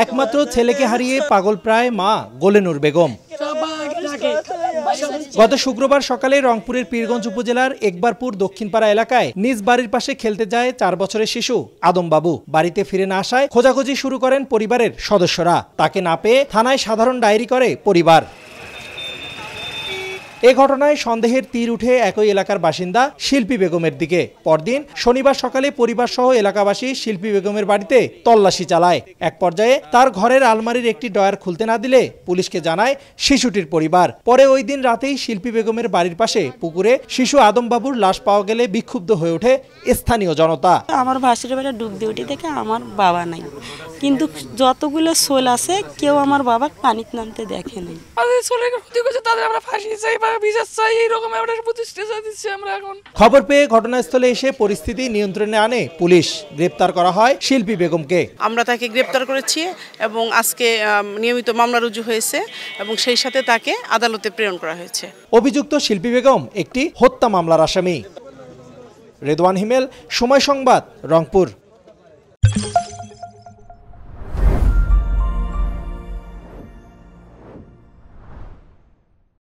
একমাত্র ছেলেকে হারিয়ে পাগল প্রায় মা গোলেনুর বেগম। গত শুক্রবার সকালে রংপুরের পীরগঞ্জ উপজেলার একবারপুর দক্ষিণপাড়া এলাকায় নিজ বাড়ির পাশে খেলতে যায় ৪ বছরের শিশু আদম বাবু। বাড়িতে ফিরে না আসায় খোঁজাখুঁজি শুরু করেন পরিবারের সদস্যরা। তাকে না পেয়ে থানায় সাধারণ ডায়েরি করে পরিবার। এ ঘটনায় সন্দেহের তীর উঠে একই এলাকার বাসিন্দা শিল্পী বেগমের দিকে। পরদিন শনিবার সকালে পরিবার সহ এলাকাবাসী শিল্পী বেগমের বাড়িতে তল্লাশি চালায়। এক পর্যায়ে তার ঘরের আলমারির একটি ড্রয়ার খুলতে না দিলে পুলিশকে জানায় শিশুটির পরিবার। পরে ওই দিন রাতেই শিল্পী বেগমের বাড়ির পাশে পুকুরে শিশু আদম বাবুর লাশ পাওয়া গেলে বিক্ষুব্ধ হয়ে ওঠে স্থানীয় জনতা। আমার ভাসুরের বাড়ি ডুব দিয়ে উঠে দেখে আমার বাবা নাই, কিন্তু যতগুলো সোল আছে কেউ আমার বাবা পানিতে নামতে দেখে নাই। খবর পেয়ে ঘটনাস্থলে এসে পরিস্থিতি নিয়ন্ত্রণে আনে পুলিশ। গ্রেপ্তার করা হয় শিল্পী বেগমকে। আমরা তাকে গ্রেপ্তার করেছি এবং আজকে নিয়মিত মামলা রুজু হয়েছে এবং সেই সাথে তাকে আদালতে প্রেরণ করা হয়েছে। অভিযুক্ত শিল্পী বেগম একটি হত্যা মামলার আসামি। রেদওয়ান হিমেল, সময় সংবাদ, রংপুর।